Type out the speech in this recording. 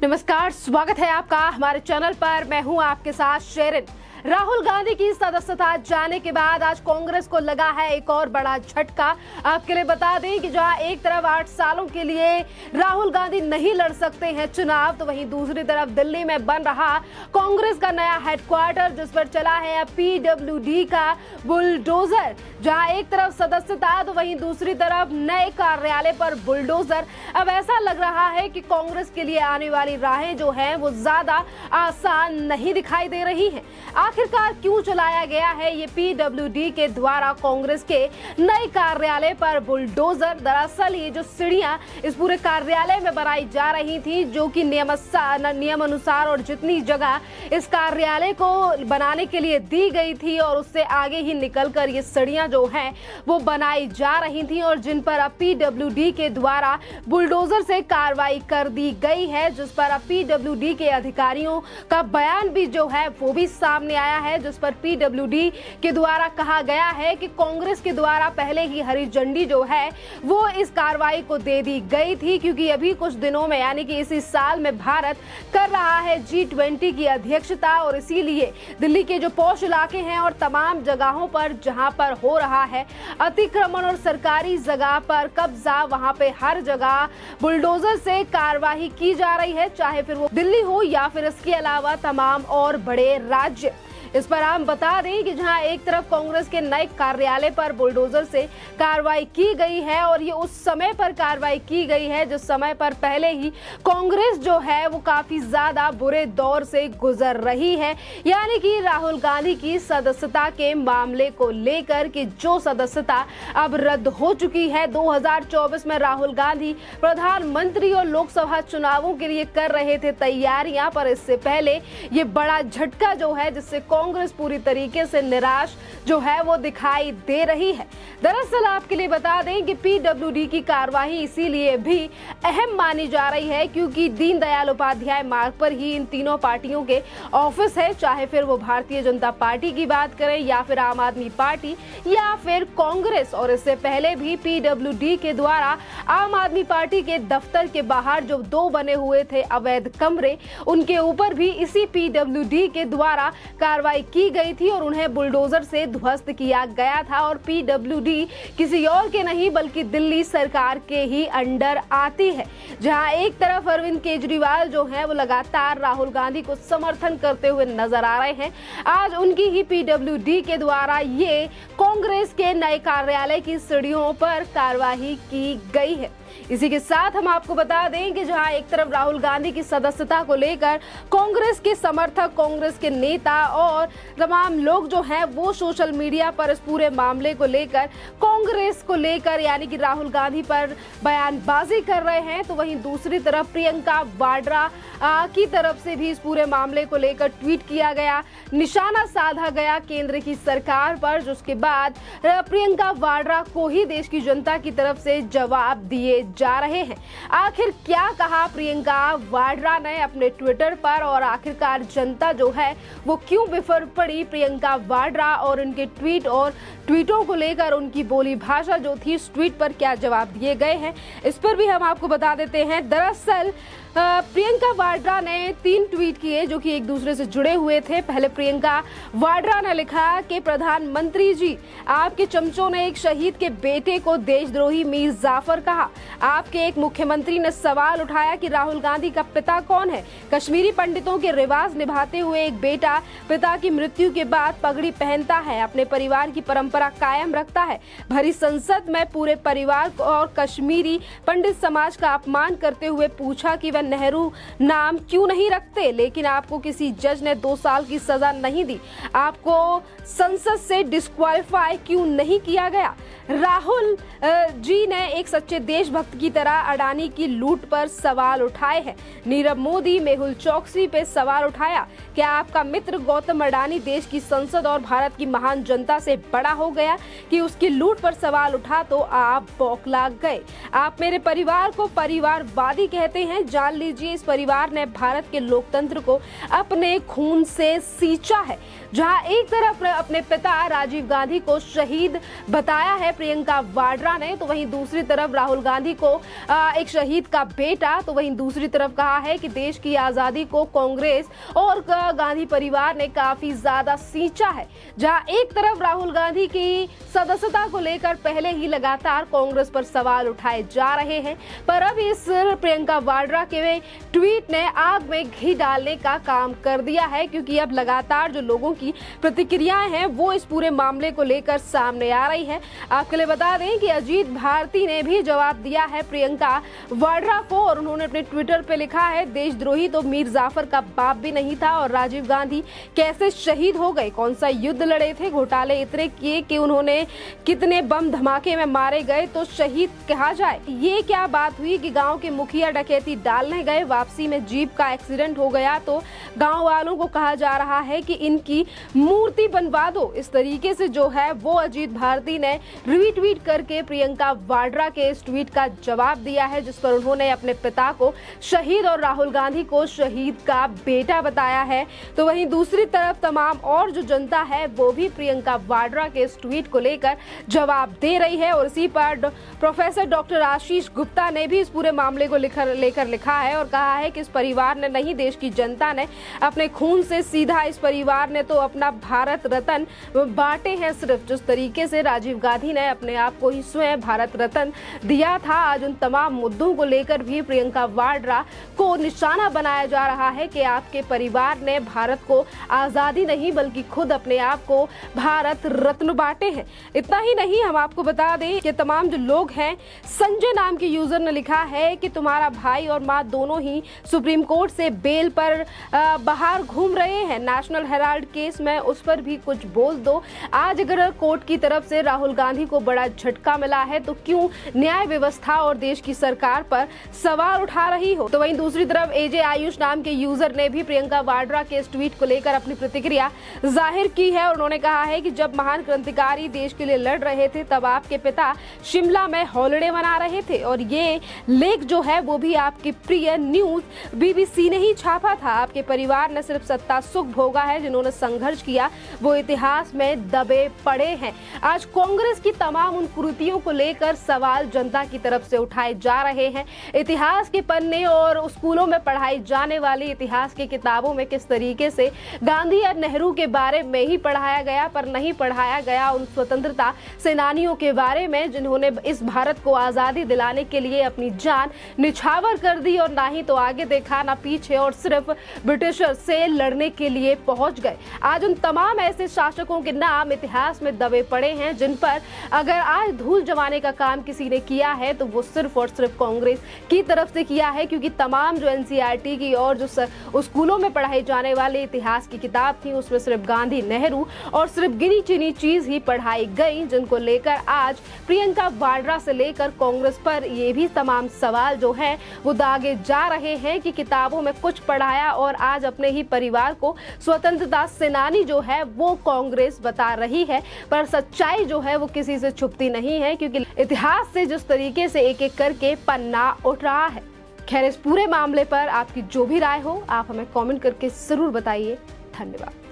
नमस्कार, स्वागत है आपका हमारे चैनल पर। मैं हूं आपके साथ शेरिन। राहुल गांधी की सदस्यता जाने के बाद आज कांग्रेस को लगा है एक और बड़ा झटका। आपके लिए बता दें कि जहां एक तरफ 8 सालों के लिए राहुल गांधी नहीं लड़ सकते हैं चुनाव, तो वहीं दूसरी तरफ दिल्ली में बन रहा कांग्रेस का नया हेडक्वार्टर, जिस पर चला है पीडब्ल्यूडी का बुलडोजर। जहां एक तरफ सदस्यता तो वहीं दूसरी तरफ नए कार्यालय पर बुलडोजर। अब ऐसा लग रहा है कि कांग्रेस के लिए आने वाली राहें जो हैं वो ज्यादा आसान नहीं दिखाई दे रही हैं। आखिरकार क्यों चलाया गया है ये पीडब्ल्यूडी के द्वारा कांग्रेस के नए कार्यालय पर बुलडोजर? दरअसल ये जो सीढ़ियां इस पूरे कार्यालय में बनाई जा रही थी, जो कि नियम अनुसार और जितनी जगह इस कार्यालय को बनाने के लिए दी गई थी और उससे आगे ही निकलकर ये सीढ़ियां जो हैं वो बनाई जा रही थी और जिन पर अब पीडब्ल्यूडी के द्वारा बुलडोजर से कार्रवाई कर दी गई है, जिस पर अब पीडब्ल्यूडी के अधिकारियों का बयान भी जो है वो भी सामने आया है, जिस पर पीडब्ल्यूडी के द्वारा कहा गया है कि कांग्रेस के द्वारा पहले ही हरी झंडी जो है वो इस कार्रवाई को दे दी गई थी, क्योंकि अभी कुछ दिनों में यानी कि इसी साल में भारत कर रहा है G20 की अध्यक्षता और इसीलिए दिल्ली के जो पॉश इलाके हैं और तमाम जगहों पर जहां पर हो रहा है अतिक्रमण और सरकारी जगह पर कब्जा, वहां पे हर जगह बुलडोजर से कार्रवाई की जा रही है, चाहे फिर वो दिल्ली हो या फिर इसके अलावा तमाम और बड़े राज्य। इस पर हम बता दें कि जहां एक तरफ कांग्रेस के नए कार्यालय पर बुलडोजर से कार्रवाई की गई है और ये उस समय पर कार्रवाई की गई है जिस समय पर पहले ही कांग्रेस जो है वो काफी ज्यादा बुरे दौर से गुजर रही है, यानी कि राहुल गांधी की सदस्यता के मामले को लेकर कि जो सदस्यता अब रद्द हो चुकी है। 2024 में राहुल गांधी प्रधानमंत्री और लोकसभा चुनावों के लिए कर रहे थे तैयारियां, पर इससे पहले ये बड़ा झटका जो है जिससे कांग्रेस पूरी तरीके से निराश जो है वो दिखाई दे रही है। दरअसल आपके लिए बता दें कि पीडब्ल्यूडी की कार्यवाही इसीलिए भी अहम मानी जा रही है क्योंकि दीनदयाल उपाध्याय मार्ग पर ही इन तीनों पार्टियों के ऑफिस है, चाहे फिर वो भारतीय जनता पार्टी की बात करें या फिर आम आदमी पार्टी या फिर कांग्रेस। और इससे पहले भी पीडब्ल्यूडी के द्वारा आम आदमी पार्टी के दफ्तर के बाहर जो 2 बने हुए थे अवैध कमरे, उनके ऊपर भी इसी पीडब्ल्यूडी के द्वारा कार्रवाई की गई थी और उन्हें बुलडोजर से ध्वस्त किया गया था। और पीडब्ल्यूडी किसी और के नहीं बल्कि दिल्ली सरकार के ही अंडर आती है, जहां एक तरफ अरविंद केजरीवाल जो हैं वो लगातार राहुल गांधी को समर्थन करते हुए नजर आ रहे हैं। आज उनकी ही पीडब्ल्यूडी के द्वारा ये कांग्रेस के नए कार्यालय की सीढ़ियों पर कार्रवाई की गई है। इसी के साथ हम आपको बता दें कि जहां एक तरफ राहुल गांधी की सदस्यता को लेकर कांग्रेस के समर्थक, कांग्रेस के नेता और तमाम लोग जो हैं वो सोशल मीडिया पर इस पूरे मामले को लेकर कांग्रेस को लेकर यानी कि राहुल गांधी पर बयानबाजी कर रहे हैं, तो वहीं दूसरी तरफ प्रियंका वाड्रा की तरफ से भी इस पूरे मामले को लेकर ट्वीट किया गया, निशाना साधा गया केंद्र की सरकार पर, जिसके बाद प्रियंका वाड्रा को ही देश की जनता की तरफ से जवाब दिए जा रहे हैं। आखिर क्या कहा प्रियंका वाड्रा ने अपने ट्विटर पर और आखिरकार जनता जो है वो क्यों बिफर पड़ी प्रियंका वाड्रा और उनके ट्वीट और ट्वीटों को लेकर उनकी बोली भाषा जो थी, इस ट्वीट पर क्या जवाब दिए गए हैं इस पर भी हम आपको बता देते हैं। दरअसल प्रियंका वाड्रा ने 3 ट्वीट किए जो कि एक दूसरे से जुड़े हुए थे। पहले प्रियंका वाड्रा ने लिखा कि प्रधानमंत्री जी, आपके चमचों ने एक शहीद के बेटे को देशद्रोही मीर जाफर कहा। आपके एक मुख्यमंत्री ने सवाल उठाया कि राहुल गांधी का पिता कौन है। कश्मीरी पंडितों के रिवाज निभाते हुए एक बेटा पिता की मृत्यु के बाद पगड़ी पहनता है, अपने परिवार की परंपरा कायम रखता है। भरी संसद में पूरे परिवार और कश्मीरी पंडित समाज का अपमान करते हुए पूछा कि वह नेहरू नाम क्यों नहीं रखते, लेकिन आपको किसी जज ने 2 साल की सजा नहीं दी। आपको संसद से डिस्क्वालीफाई क्यों नहीं किया गया। राहुल जी ने एक सच्चे देशभक्त की तरह अडानी की लूट पर सवाल उठाए हैं। नीरव मोदी, मेहुल चौकसी पे सवाल उठाया। क्या आपका मित्र गौतम अडानी देश की संसद और भारत की महान जनता से बड़ा हो गया कि उसकी लूट पर सवाल उठा तो आप बौखला गए। आप मेरे परिवार को परिवारवादी कहते हैं, जान मान लीजिए इस परिवार ने भारत के लोकतंत्र को अपने खून से सींचा है। जहां एक तरफ अपने पिता राजीव गांधी को शहीद बताया है प्रियंका वाड्रा ने, तो वहीं दूसरी तरफ राहुल गांधी को एक शहीद का बेटा, तो वहीं दूसरी तरफ कहा है कि देश की आजादी को कांग्रेस और गांधी परिवार ने काफी ज्यादा सींचा है। जहां एक तरफ राहुल गांधी की सदस्यता को लेकर पहले ही लगातार कांग्रेस पर सवाल उठाए जा रहे हैं, पर अब इस प्रियंका वाड्रा के ट्वीट ने आग में घी डालने का काम कर दिया है, क्योंकि अब लगातार जो लोगों की प्रतिक्रियाएं हैं वो इस पूरे मामले को लेकर सामने आ रही है। आपके लिए बता दें कि अजीत भारती ने भी जवाब दिया है प्रियंका वाड्रा को, और उन्होंने अपने ट्विटर पे लिखा है, देशद्रोही तो मीर जाफर का बाप भी नहीं था और राजीव गांधी कैसे शहीद हो गए, कौन सा युद्ध लड़े थे, घोटाले इतने किए कि उन्होंने कितने बम धमाके में मारे गए तो शहीद कहा जाए। ये क्या बात हुई कि गांव के मुखिया डकैती डालने गए, वापसी में जीप का एक्सीडेंट हो गया तो गांव वालों को कहा जा रहा है कि इनकी मूर्ति बनवा दो। इस तरीके से जो है वो अजीत भारती ने रीट्वीट करके प्रियंका वाड्रा के इस ट्वीट का जवाब दिया है, जिस पर उन्होंने अपने पिता को शहीद और राहुल गांधी को शहीद का बेटा बताया है। तो वहीं दूसरी तरफ तमाम और जो जनता है वो भी प्रियंका वाड्रा के इस ट्वीट को लेकर जवाब दे रही है, और इसी पर प्रोफेसर डॉक्टर आशीष गुप्ता ने भी इस पूरे मामले को लेकर लिखा है और कहा है कि इस परिवार ने नहीं, देश की जनता ने अपने खून से सीधा इस परिवार ने तो अपना भारत रत्न बांटे हैं। सिर्फ जिस तरीके से राजीव गांधी ने अपने आप को ही स्वयं भारत रत्न दिया था, आज उन तमाम मुद्दों को लेकर भी प्रियंका वाड्रा को निशाना बनाया जा रहा है कि आपके परिवार ने भारत को आजादी नहीं बल्कि खुद अपने आप को भारत रत्न बांटे हैं। इतना ही नहीं, हम आपको बता दें कि तमाम जो लोग हैं, संजय नाम के यूजर ने लिखा है कि तुम्हारा भाई और माँ दोनों ही सुप्रीम कोर्ट से बेल पर बाहर घूम रहे हैं, नेशनल हेराल्ड केस में उस पर भी कुछ बोल दो। आज अगर कोर्ट की तरफ से राहुल गांधी को बड़ा झटका मिला है तो क्यों न्याय व्यवस्था और देश की सरकार पर सवाल उठा रही हो। तो वहीं दूसरी तरफ एजे आयुष नाम के यूजर ने भी प्रियंका वाड्रा के इस ट्वीट को लेकर अपनी प्रतिक्रिया जाहिर की है, और उन्होंने कहा है कि जब महान क्रांतिकारी देश के लिए लड़ रहे थे तब आपके पिता शिमला में हॉलिडे मना रहे थे, और ये लेख जो है वो भी आपकी प्रिय न्यूज बीबीसी ने ही छापा था। आपके परिवार ने सिर्फ सत्ता सुख भोगा है, जिन्होंने संघर्ष किया वो इतिहास में दबे पड़े हैं। आज कांग्रेस की तमाम उन कुरीतियों को लेकर सवाल जनता की तरफ से उठाए जा रहे हैं। इतिहास के पन्ने और स्कूलों में पढ़ाई जाने वाली इतिहास की किताबों में किस तरीके से गांधी और नेहरू के बारे में ही पढ़ाया गया, पर नहीं पढ़ाया गया उन स्वतंत्रता सेनानियों के बारे में जिन्होंने इस भारत को आजादी दिलाने के लिए अपनी जान निछावर कर दी, और ना ही तो आगे देखा ना पीछे, और सिर्फ ब्रिटिशर से लड़ने के लिए पहुंच गए। आज उन तमाम ऐसे शासकों के नाम इतिहास में दबे पड़े हैं जिन पर अगर आज धूल जमाने का काम किसी ने किया है तो वो सिर्फ और सिर्फ कांग्रेस की तरफ से किया है, क्योंकि तमाम जो एनसीईआरटी की और जो स्कूलों में पढ़ाई जाने वाली इतिहास की किताब थी उसमें सिर्फ गांधी नेहरू और सिर्फ गिनी चुनी चीज ही पढ़ाई गई, जिनको लेकर आज प्रियंका वाड्रा से लेकर कांग्रेस पर ये भी तमाम सवाल जो है वो दागे जा रहे हैं कि किताबों में कुछ पढ़ाया और आज अपने ही परिवार को स्वतंत्रता सेनानी जो है वो कांग्रेस बता रही है, पर सच्चाई जो है वो किसी से छुपती नहीं है, क्योंकि इतिहास से जिस तरीके से एक एक करके पन्ना उठ रहा है। खैर, इस पूरे मामले पर आपकी जो भी राय हो आप हमें कमेंट करके जरूर बताइए। धन्यवाद।